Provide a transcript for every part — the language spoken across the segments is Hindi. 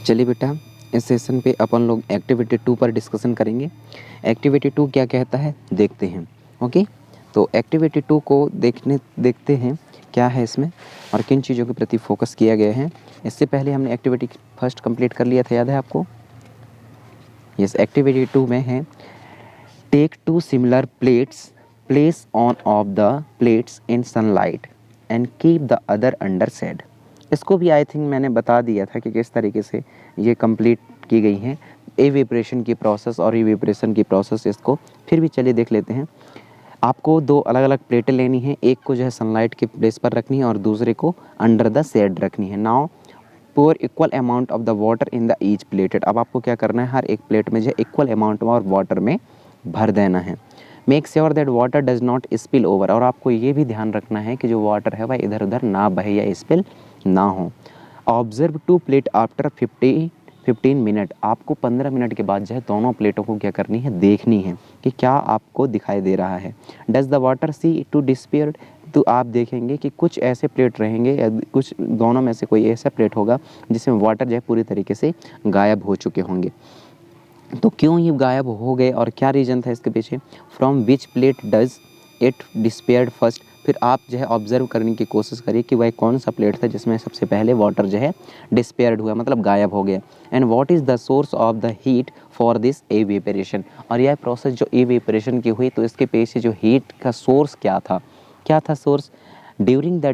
चलिए बेटा, इस सेशन पे अपन लोग एक्टिविटी 2 पर डिस्कशन करेंगे। एक्टिविटी 2 क्या कहता है देखते हैं। ओके, तो एक्टिविटी 2 को देखते हैं क्या है इसमें और किन चीज़ों के प्रति फोकस किया गया है। इससे पहले हमने एक्टिविटी फर्स्ट कंप्लीट कर लिया था, याद है आपको? यस, एक्टिविटी 2 में है take 2 similar plates, place on of the plates in sunlight and keep the other under shade. इसको भी आई थिंक मैंने बता दिया था कि किस तरीके से ये कंप्लीट की गई है, एवेपोरेशन की प्रोसेस और इवेपोरेशन की प्रोसेस। इसको फिर भी चलिए देख लेते हैं। आपको दो अलग अलग प्लेटें लेनी है, एक को जो है सनलाइट के प्लेस पर रखनी है और दूसरे को अंडर द शेड रखनी है। Now pour equal amount of the water in the each plated. अब आपको क्या करना है, हर एक प्लेट में जो इक्वल अमाउंट और वाटर में भर देना है। Make sure that water does not spill over, और आपको ये भी ध्यान रखना है कि जो वाटर है वह इधर उधर ना बहे या स्पिल ना हो। Observe two plate after 15 minute, आपको 15 मिनट के बाद जो है दोनों प्लेटों को क्या करनी है, देखनी है कि क्या आपको दिखाई दे रहा है। Does the water see to disappear, तो आप देखेंगे कि कुछ ऐसे प्लेट रहेंगे या कुछ दोनों में से कोई ऐसा प्लेट होगा जिसमें वाटर जो है पूरी तरीके से गायब हो चुके होंगे। तो क्यों ये गायब हो गए और क्या रीज़न था इसके पीछे? From which plate does it despaired first, फिर आप जो है ऑब्जर्व करने की कोशिश करिए कि वह कौन सा प्लेट था जिसमें सबसे पहले वाटर जो है डिस्पेयर्ड हुआ, मतलब गायब हो गया। And what is the source of the heat for this evaporation, और यह प्रोसेस जो एवेपोरेशन की हुई तो इसके पीछे जो हीट का सोर्स क्या था source? During the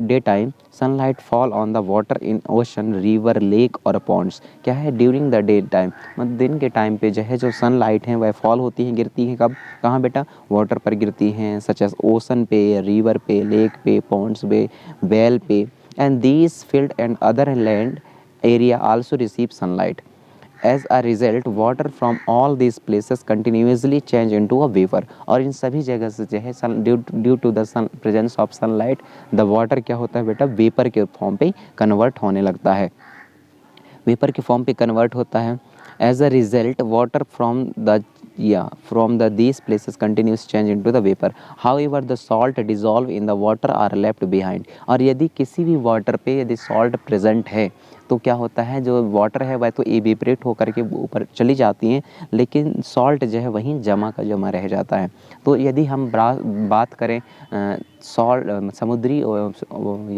day time sunlight fall on the water in ocean, river, lake और पॉन्ड्स। क्या है ड्यूरिंग द डे टाइम, मतलब दिन के टाइम पे जो है जो सनलाइट है वह फॉल होती हैं, गिरती हैं। कब, कहाँ बेटा? वाटर पर गिरती हैं, सच एज ओशन पे, रिवर पे, लेक पे, पॉन्ड्स पे, वेल पे। And these field and other land area also receive sunlight. As a result, water from all these places continuously change into a vapor, और इन सभी जगह से जो है due to the sun presence of sunlight the water क्या होता है बेटा, वेपर के फॉर्म पे कन्वर्ट होने लगता है, वेपर के फॉर्म पे कन्वर्ट होता है। As a result water from these places continues change into the vapor, however the salt dissolve in the water are left behind, और यदि किसी भी वाटर पे यदि सॉल्ट प्रेजेंट है तो क्या होता है, जो वाटर है वह तो इवेपरेट होकर के ऊपर चली जाती हैं, लेकिन सॉल्ट जो है वहीं जमा का जमा रह जाता है। तो यदि हम बात करें सॉल्ट समुद्री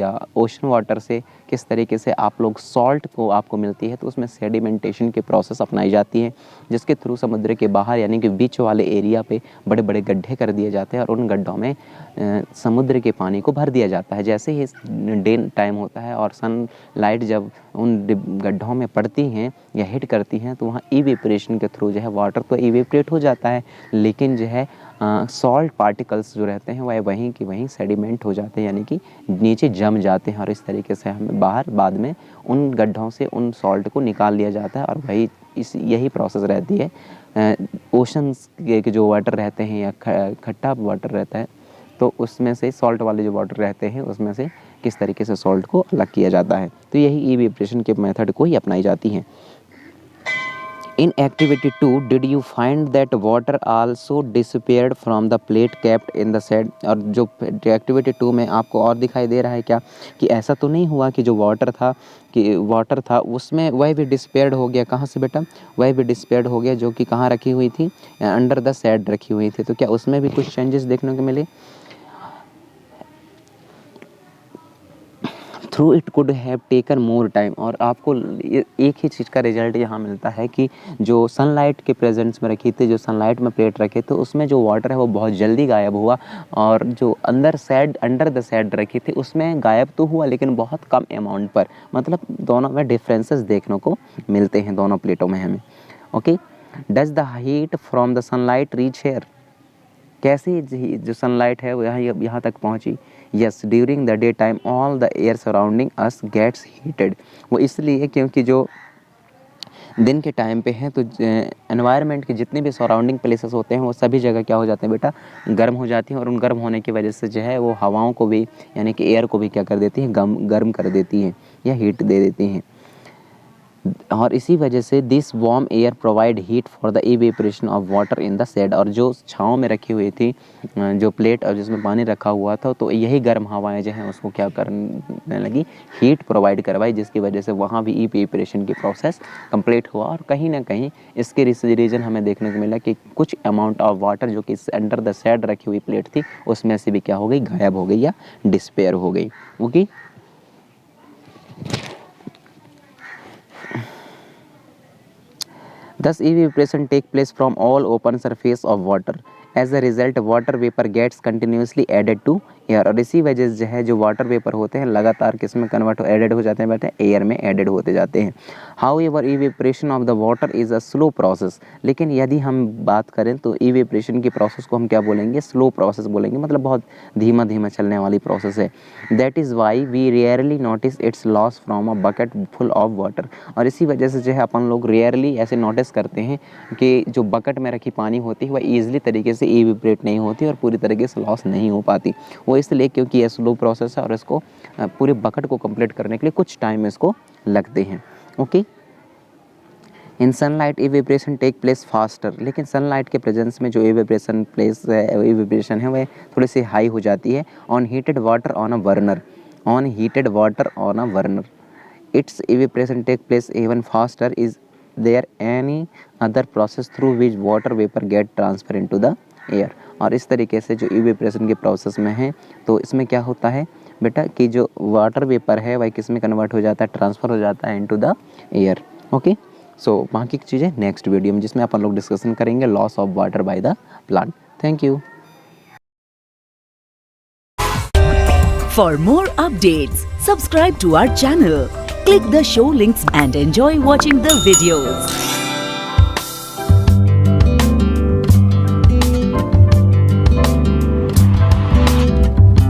या ओशन वाटर से किस तरीके से आप लोग सॉल्ट को आपको मिलती है, तो उसमें सेडिमेंटेशन की प्रोसेस अपनाई जाती है, जिसके थ्रू समुद्र के बाहर यानी कि बीच वाले एरिया पे बड़े बड़े गड्ढे कर दिए जाते हैं और उन गड्ढों में समुद्र के पानी को भर दिया जाता है। जैसे ही डे टाइम होता है और सनलाइट जब उन गड्ढों में पड़ती हैं या हिट करती हैं तो वहाँ इवेपोरेशन के थ्रू जो है वाटर तो इवेपोरेट हो जाता है, लेकिन जो है सॉल्ट पार्टिकल्स जो रहते हैं वह वहीं की वहीं सेडिमेंट हो जाते हैं, यानी कि नीचे जम जाते हैं, और इस तरीके से हमें बाहर बाद में उन गड्ढों से उन सॉल्ट को निकाल लिया जाता है। और वही यही प्रोसेस रहती है ओशंस के जो वाटर रहते हैं या खट्टा वाटर रहता है, तो उसमें से सॉल्ट वाले जो वाटर रहते हैं उसमें से किस तरीके से सॉल्ट को अलग किया जाता है। तो यही इवेपोरेशन के मेथड को ही अपनाई जाती हैं। In activity 2, did you find that water also disappeared from the plate kept in the shed? और जो एक्टिविटी 2 में आपको और दिखाई दे रहा है क्या कि ऐसा तो नहीं हुआ कि जो वाटर था उसमें वह भी डिस्पेयर्ड हो गया। कहाँ से बेटा? वह भी डिस्पेयर्ड हो गया जो कि कहाँ रखी हुई थी, अंडर द शेड रखी हुई थी। तो क्या उसमें भी कुछ चेंजेस देखने को मिले? Through it could have taken more time, और आपको एक ही चीज़ का रिजल्ट यहाँ मिलता है कि जो सनलाइट के प्रेजेंस में रखी थी, जो सनलाइट में प्लेट रखे थे उसमें जो वाटर है वो बहुत जल्दी गायब हुआ, और जो अंडर द शेड रखी थी उसमें गायब तो हुआ लेकिन बहुत कम अमाउंट पर। मतलब दोनों में डिफरेंसेस देखने को मिलते हैं दोनों प्लेटों में हमें। Okay, does the heat from the sunlight reach here, कैसे जो सनलाइट है वो यहाँ तक पहुँची? Yes, during the day time all the air surrounding us gets heated, वो इसलिए क्योंकि जो दिन के टाइम पे है तो एनवायरनमेंट के जितने भी सराउंडिंग प्लेसेस होते हैं वो सभी जगह क्या हो जाते हैं बेटा, गर्म हो जाती हैं, और उन गर्म होने की वजह से जो है वो हवाओं को भी यानी कि एयर को भी क्या कर देती हैं, गर्म कर देती हैं या हीट दे देती हैं। और इसी वजह से this warm air provide heat for the evaporation of water in the shade. और जो छाँव में रखी हुई थी जो प्लेट और जिसमें पानी रखा हुआ था, तो यही गर्म हवाएं जो हैं उसको क्या करने लगी, हीट प्रोवाइड करवाई, जिसकी वजह से वहाँ भी इवेपोरेशन की प्रोसेस कंप्लीट हुआ। और कहीं ना कहीं इसके रीज़न हमें देखने को मिला कि कुछ अमाउंट ऑफ वाटर जो कि अंडर द शेड रखी हुई प्लेट थी उसमें से भी क्या हो गई, गायब हो गई या डिस्पेयर हो गई। Okay, thus evaporation take place from all open surface of water. As a result, water vapor gets continuously added to air. और इसी वजह से जो है जो वाटर वेपर होते हैं लगातार किस में कन्वर्ट एडेड हो जाते हैं बेटा, एयर में एडेड होते जाते हैं। However evaporation of the water is a slow process. लेकिन यदि हम बात करें तो इवेपोरेशन की प्रोसेस को हम क्या बोलेंगे, स्लो प्रोसेस बोलेंगे, मतलब बहुत धीमा धीमा चलने वाली प्रोसेस है। That is why we rarely notice its loss from a bucket full of water. और इसी वजह से जो है अपन लोग रेयरली ऐसे नोटिस करते हैं कि जो बकेट में रखी पानी होती है वह ईजिली तरीके से इवेपोरेट नहीं होती और पूरी तरीके से लॉस नहीं हो पाती। वो इसलिए क्योंकि ये स्लो प्रोसेस है और इसको पूरे बकेट को कंप्लीट करने के लिए कुछ टाइम इसको लगते हैं। Okay, in sunlight evaporation take place faster. लेकिन सनलाइट के प्रेजेंस में जो इवेपोरेशन है वह थोड़ी सी हाई हो जाती है on heated water on a burner. Its evaporation take place even faster. Is there any other process through which water vapour get transfer into the air. और इस तरीके से जो इवेपोरेशन के प्रोसेस में है तो इसमें क्या होता है बेटा कि जो वाटर वेपर है वह किस में कन्वर्ट हो जाता है, ट्रांसफ़र हो जाता है इनटू द एयर। ओके, सो बाकी की चीज़ें नेक्स्ट वीडियो में जिसमें अपन लोग डिस्कशन करेंगे loss of water by the plant. Thank you. For more updates, subscribe to our channel, click the show links and enjoy watching the videos.